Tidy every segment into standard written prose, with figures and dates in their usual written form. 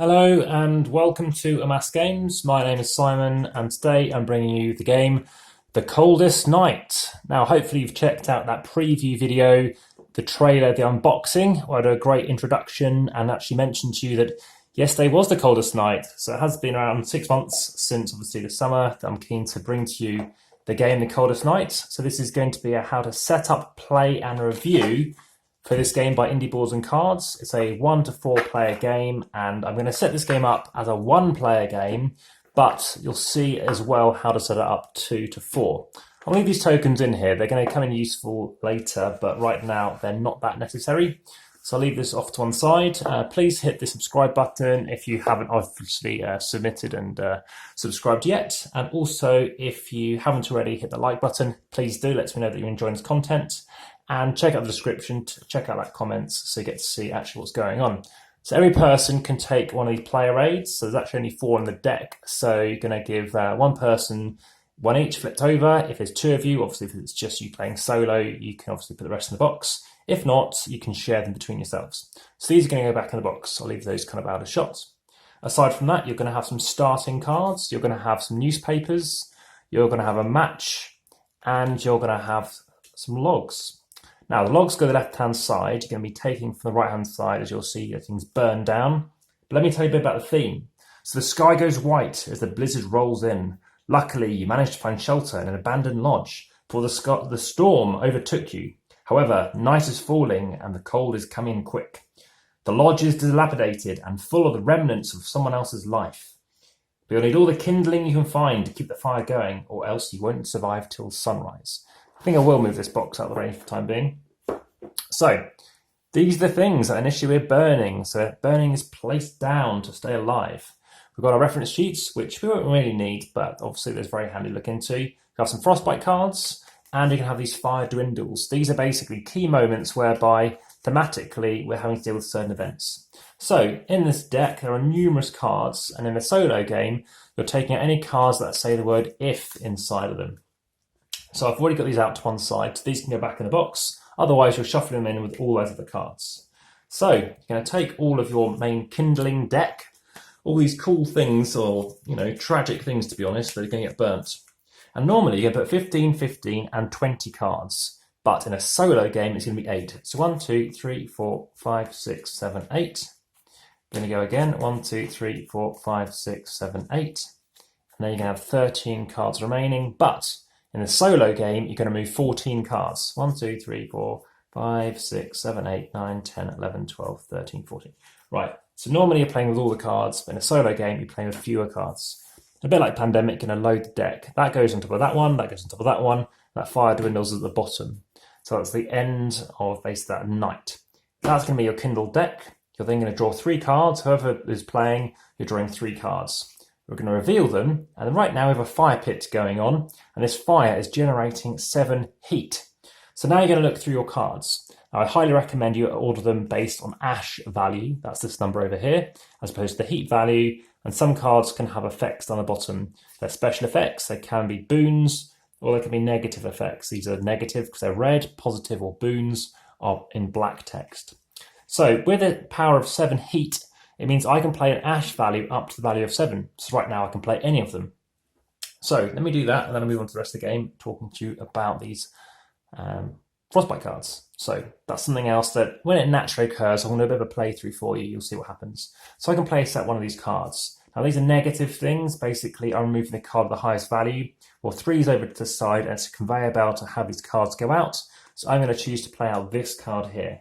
Hello and welcome to AmassGames. My name is Simon and today I'm bringing you the game The Coldest Night. Now hopefully you've checked out that preview video, the trailer, the unboxing. I had a great introduction and actually mentioned to you that yesterday was the coldest night. So it has been around 6 months since obviously the summer that I'm keen to bring to you the game The Coldest Night. So this is going to be a how to set up, play and review for this game by Indie Boards and Cards. It's a 1 to 4 player game, and I'm going to set this game up as a 1 player game, but you'll see as well how to set it up 2 to 4. I'll leave these tokens in here. They're going to come in useful later, but right now they're not that necessary. So I'll leave this off to one side. Please hit the subscribe button if you haven't obviously submitted and subscribed yet. And also, if you haven't already, hit the like button. Please do. Let me know that you're enjoying this content. And check out the description, check out that comments so you get to see actually what's going on. So every person can take one of these player aids. So there's actually only 4 in the deck. So you're going to give one person one each flipped over. If there's 2 of you, obviously if it's just you playing solo, you can obviously put the rest in the box. If not, you can share them between yourselves. So these are going to go back in the box. I'll leave those kind of out of shot. Aside from that, you're going to have some starting cards. You're going to have some newspapers. You're going to have a match. And you're going to have some logs. Now, the logs go to the left-hand side. You're going to be taking from the right-hand side, as you'll see, things burn down. But let me tell you a bit about the theme. So the sky goes white as the blizzard rolls in. Luckily, you managed to find shelter in an abandoned lodge before the storm overtook you. However, night is falling and the cold is coming quick. The lodge is dilapidated and full of the remnants of someone else's life. But you'll need all the kindling you can find to keep the fire going, or else you won't survive till sunrise. I think I will move this box out of the way for the time being. So, these are the things that initially we're burning. So burning is placed down to stay alive. We've got our reference sheets, which we won't really need, but obviously there's very handy to look into. You have some Frostbite cards, and you can have these fire dwindles. These are basically key moments whereby, thematically, we're having to deal with certain events. So, in this deck, there are numerous cards, and in a solo game, you're taking out any cards that say the word if inside of them. So I've already got these out to one side. So these can go back in the box. Otherwise, you'll shuffle them in with all those other cards. So you're going to take all of your main kindling deck, all these cool things, or tragic things to be honest, that are going to get burnt. And normally you can put 15, 15, and 20 cards. But in a solo game, it's going to be 8. So 1, 2, 3, 4, 5, 6, 7, 8. Going to go again. 1, 2, 3, 4, 5, 6, 7, 8. And then you're going to have 13 cards remaining. But in a solo game, you're going to move 14 cards. 1, 2, 3, 4, 5, 6, 7, 8, 9, 10, 11, 12, 13, 14. Right, so normally you're playing with all the cards, but in a solo game, you're playing with fewer cards. A bit like Pandemic, you're going to load the deck. That goes on top of that one, that goes on top of that one, that fire dwindles at the bottom. So that's the end of basically that night. That's going to be your Kindle deck. You're then going to draw 3 cards. Whoever is playing, you're drawing 3 cards. We're going to reveal them, and right now we have a fire pit going on, and this fire is generating 7 heat. So now you're going to look through your cards. Now, I highly recommend you order them based on ash value, that's this number over here, as opposed to the heat value, and some cards can have effects down the bottom. They're special effects, they can be boons, or they can be negative effects. These are negative because they're red, positive or boons are in black text. So with a power of 7 heat, it means I can play an ash value up to the value of 7. So right now I can play any of them. So let me do that and then I'll move on to the rest of the game talking to you about these Frostbite cards. So that's something else that when it naturally occurs, I'm going to do a bit of a playthrough for you. You'll see what happens. So I can play set one of these cards. Now these are negative things. Basically I'm removing the card of the highest value. Well, 3 is over to the side and it's a conveyor belt to have these cards go out. So I'm going to choose to play out this card here.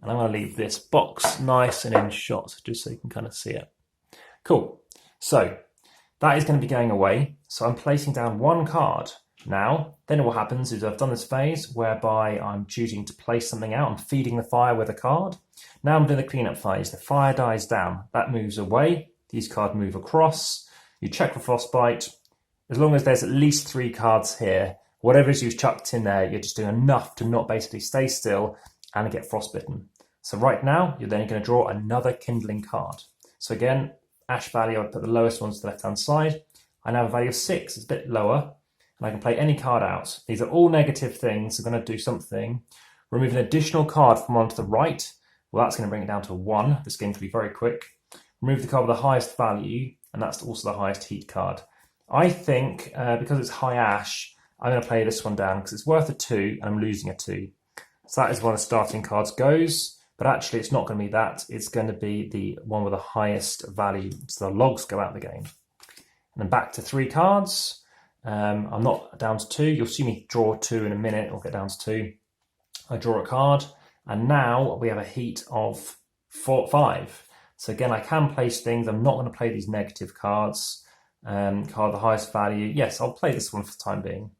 And I'm going to leave this box nice and in shot, just so you can kind of see it. Cool. So that is going to be going away. So I'm placing down 1 card. Now, then what happens is I've done this phase whereby I'm choosing to place something out. I'm feeding the fire with a card. Now I'm doing the cleanup phase. The fire dies down. That moves away. These cards move across. You check for Frostbite. As long as there's at least 3 cards here, whatever it is you've chucked in there, you're just doing enough to not basically stay still and get frostbitten. So right now, you're then going to draw another kindling card. So again, ash value, I put the lowest ones to the left-hand side. I now have a value of 6, it's a bit lower, and I can play any card out. These are all negative things, so I'm going to do something. Remove an additional card from one to the right. Well, that's going to bring it down to 1. This game can be very quick. remove the card with the highest value, and that's also the highest heat card. I think because it's high ash, I'm going to play this one down because it's worth a 2 and I'm losing a 2. So that is where the starting cards goes, but actually it's not going to be that. It's going to be the one with the highest value. So the logs go out of the game. And then back to 3 cards. I'm not down to 2. You'll see me draw 2 in a minute. I'll get down to 2. I draw a card, and now we have a heat of 5. So again, I can place things. I'm not going to play these negative cards. Card the highest value. Yes, I'll play this one for the time being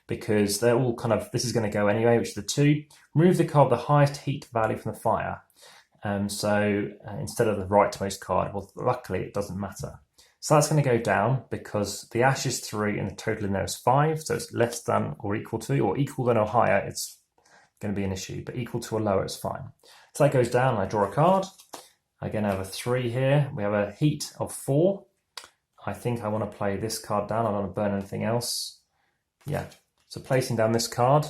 because they're all kind of, this is going to go anyway, which is the 2. Remove the card with the highest heat value from the fire. So instead of the rightmost card, well, luckily it doesn't matter. So that's going to go down because the ash is 3 and the total in there is 5. So it's less than or equal to, or equal than or higher, it's going to be an issue, but equal to or lower, it's fine. So that goes down, I draw a card. Again, I have a 3 here. We have a heat of 4. I think I want to play this card down. I don't want to burn anything else. Yeah, so placing down this card.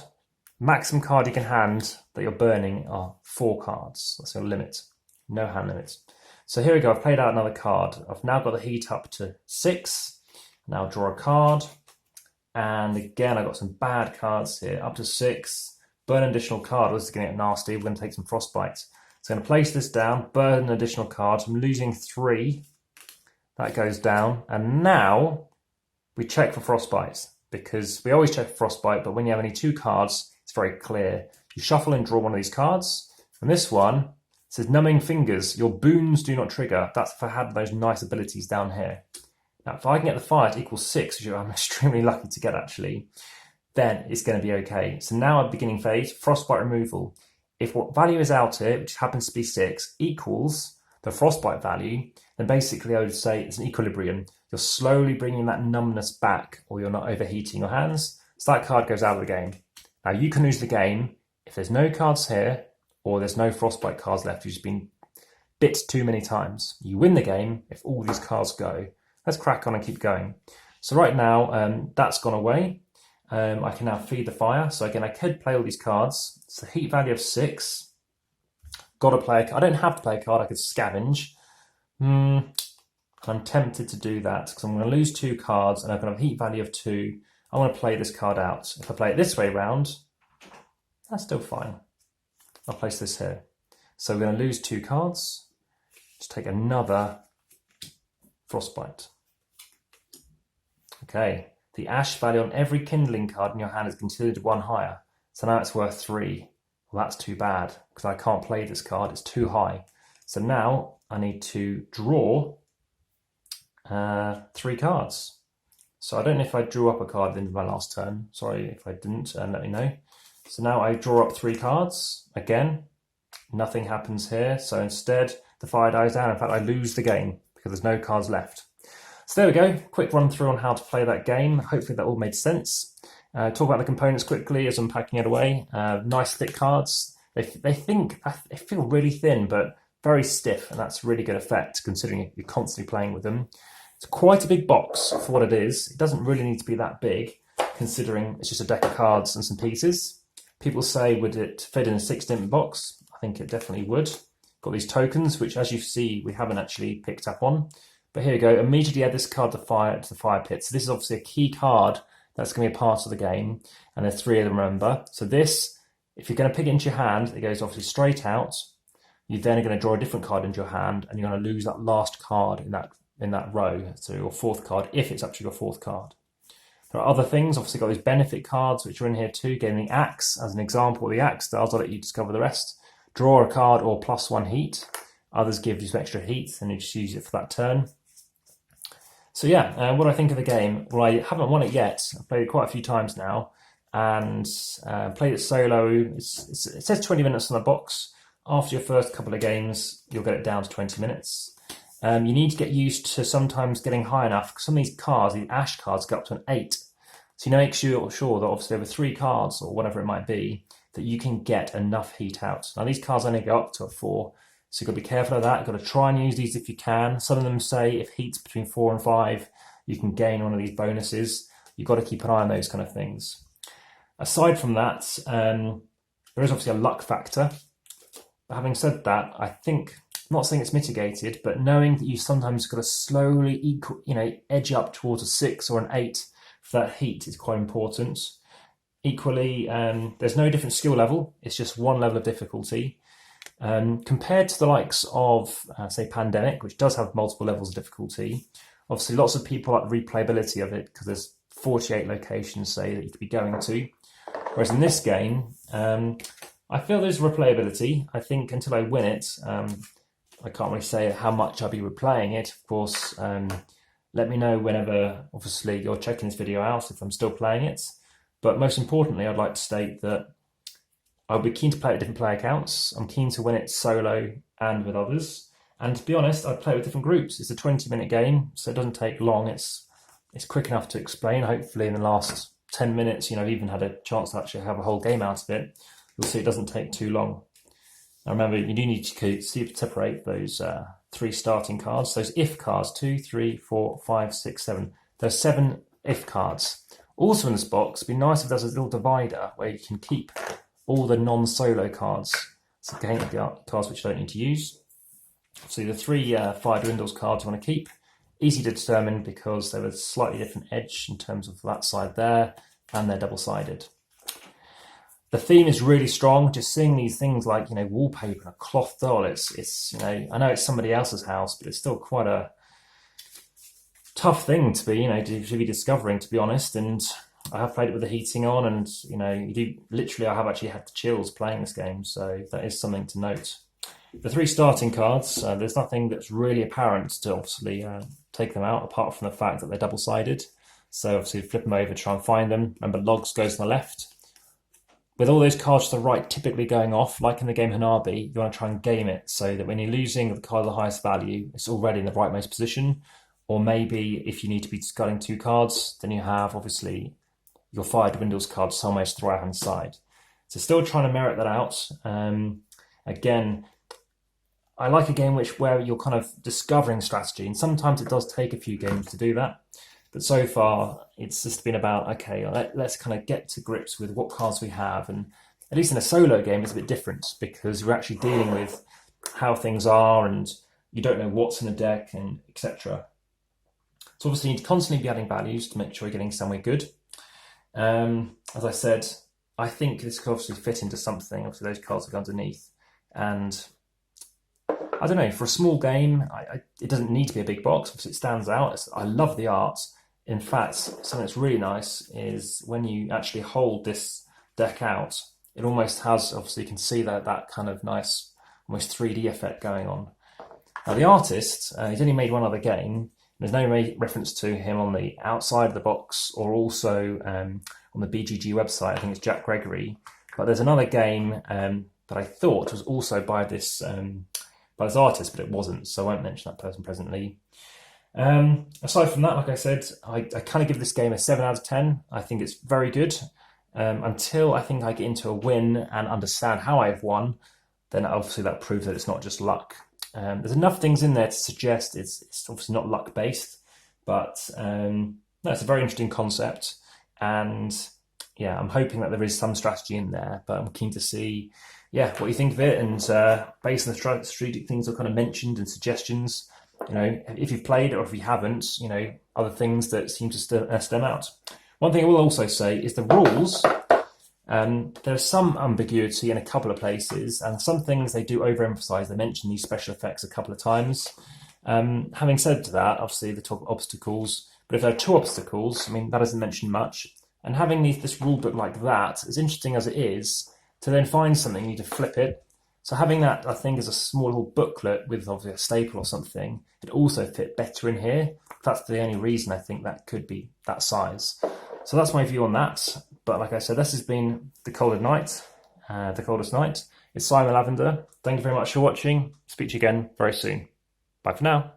Maximum card you can hand that you're burning are 4 cards. That's your limit. No hand limit. So here we go. I've played out another card. I've now got the heat up to 6. Now draw a card. And again, I've got some bad cards here. Up to 6. Burn an additional card. This is going to get nasty. We're going to take some Frostbite. So I'm going to place this down. Burn an additional card. I'm losing 3. That goes down. And now we check for Frostbite because we always check for Frostbite, but when you have only 2 cards, it's very clear. You shuffle and draw one of these cards. And this one says numbing fingers. Your boons do not trigger. That's for having those nice abilities down here. Now, if I can get the fire to equal 6, which I'm extremely lucky to get actually, then it's going to be okay. So now at beginning phase, Frostbite removal. If what value is out here, which happens to be 6, equals the Frostbite value, then basically I would say it's an equilibrium. You're slowly bringing that numbness back, or you're not overheating your hands. So that card goes out of the game. Now you can lose the game if there's no cards here, or there's no Frostbite cards left. You've just been bit too many times. You win the game if all these cards go. Let's crack on and keep going. So right now, that's gone away. I can now feed the fire. So again, I could play all these cards. It's a heat value of 6. Got to play a card. I don't have to play a card. I could scavenge. I'm tempted to do that because I'm going to lose 2 cards and I've got a heat value of 2. I want to play this card out. If I play it this way round, that's still fine. I'll place this here. So we're going to lose 2 cards. Just take another Frostbite. Okay. The ash value on every kindling card in your hand is considered 1 higher. So now it's worth 3. Well, that's too bad because I can't play this card. It's too high. So now I need to draw 3 cards. So I don't know if I drew up a card at the end of my last turn. Sorry if I didn't, let me know. So now I draw up 3 cards. Again, nothing happens here. So instead, the fire dies down. In fact, I lose the game because there's no cards left. So there we go. Quick run through on how to play that game. Hopefully that all made sense. Talk about the components quickly as I'm packing it away. Nice thick cards. They feel really thin, but very stiff, and that's really good effect considering you're constantly playing with them. It's quite a big box for what it is. It doesn't really need to be that big, considering it's just a deck of cards and some pieces. People say, would it fit in a 6-dimp box? I think it definitely would. Got these tokens, which as you see, we haven't actually picked up on. But here we go. Immediately add this card to the fire pit. So this is obviously a key card that's going to be a part of the game. And there's 3 of them, remember. So this, if you're going to pick it into your hand, it goes obviously straight out. You then are going to draw a different card into your hand, and you're going to lose that last card in that row. So your 4th card, if it's actually your 4th card. There are other things. Obviously got these benefit cards, which are in here too. Getting the axe as an example. What the axe does, I'll let you discover the rest. Draw a card or +1 heat. Others give you some extra heat, and you just use it for that turn. So yeah, what do I think of the game? Well, I haven't won it yet. I've played it quite a few times now, and played it solo. It says 20 minutes on the box. After your first couple of games, you'll get it down to 20 minutes. You need to get used to sometimes getting high enough, because some of these cards, these ash cards, go up to an 8. So make sure that obviously over 3 cards, or whatever it might be, that you can get enough heat out. Now these cards only go up to a 4. So you've got to be careful of that. You've got to try and use these if you can. Some of them say if heat's between 4 and 5, you can gain one of these bonuses. You've got to keep an eye on those kind of things. Aside from that, there is obviously a luck factor. But having said that, I think not saying it's mitigated, but knowing that you sometimes got to slowly edge up towards a 6 or an 8 for that heat is quite important. Equally, there's no different skill level, it's just one level of difficulty. Compared to the likes of, say, Pandemic, which does have multiple levels of difficulty, obviously lots of people like the replayability of it because there's 48 locations, say, that you could be going to. Whereas in this game, I feel there's replayability. I think until I win it, I can't really say how much I'll be replaying it. Of course, let me know whenever, obviously, you're checking this video out if I'm still playing it. But most importantly, I'd like to state that I'll be keen to play it with different player accounts. I'm keen to win it solo and with others. And to be honest, I'd play it with different groups. It's a 20-minute game, so it doesn't take long. It's quick enough to explain. Hopefully in the last 10 minutes, I've even had a chance to actually have a whole game out of it. You'll see it doesn't take too long. Now remember, you do need to separate those 3 starting cards. Those if cards, 2, 3, 4, 5, 6, 7. There's 7 if cards. Also in this box, it'd be nice if there's a little divider where you can keep all the non-solo cards. So again, the cards which you don't need to use. So the 3 Fire Dwindles cards you want to keep. Easy to determine because they have a slightly different edge in terms of that side there, and they're double-sided. The theme is really strong. Just seeing these things like wallpaper and a cloth doll. It's I know it's somebody else's house, but it's still quite a tough thing to be discovering, to be honest. And I have played it with the heating on, and I have actually had the chills playing this game, so that is something to note. The 3 starting cards, there's nothing that's really apparent to obviously take them out, apart from the fact that they're double-sided. So obviously flip them over, try and find them. Remember, logs goes on the left. With all those cards to the right typically going off, like in the game Hanabi, you want to try and game it so that when you're losing the card of the highest value, it's already in the rightmost position. Or maybe if you need to be discarding 2 cards, then you have obviously your Fire Dwindles card somewhere to the right-hand side. So still trying to merit that out. Again, I like a game where you're kind of discovering strategy, and sometimes it does take a few games to do that. But so far, it's just been about, okay, let's kind of get to grips with what cards we have. And at least in a solo game, it's a bit different because we're actually dealing with how things are and you don't know what's in the deck and etc. So obviously you need to constantly be adding values to make sure you're getting somewhere good. As I said, I think this could obviously fit into something. Obviously those cards are underneath. And I don't know, for a small game, it doesn't need to be a big box. Obviously it stands out. I love the art. In fact, something that's really nice is when you actually hold this deck out, it almost has, obviously you can see that kind of nice, almost 3D effect going on. Now the artist, he's only made one other game. There's no reference to him on the outside of the box or also on the BGG website. I think it's Jack Gregory. But there's another game that I thought was also by this artist, but it wasn't, so I won't mention that person presently. Aside from that, like I said, I kind of give this game a 7 out of 10. I think it's very good. Until I think I get into a win and understand how I've won, then obviously that proves that it's not just luck. There's enough things in there to suggest it's obviously not luck-based, but no, it's a very interesting concept. And yeah, I'm hoping that there is some strategy in there, but I'm keen to see what you think of it. And based on the strategic things I've kind of mentioned and suggestions, if you've played it or if you haven't, other things that seem to stem out. One thing I will also say is the rules. There's some ambiguity in a couple of places, and some things they do overemphasize. They mention these special effects a couple of times. Having said that, obviously they talk obstacles, but if there are 2 obstacles, that doesn't mention much. And having this rule book like that, as interesting as it is, to then find something, you need to flip it. So having that, I think, as a small little booklet with obviously a staple or something, it also fit better in here. That's the only reason I think that could be that size. So that's my view on that. But like I said, this has been The Coldest Night. It's Simon Lavender. Thank you very much for watching. Speak to you again very soon. Bye for now.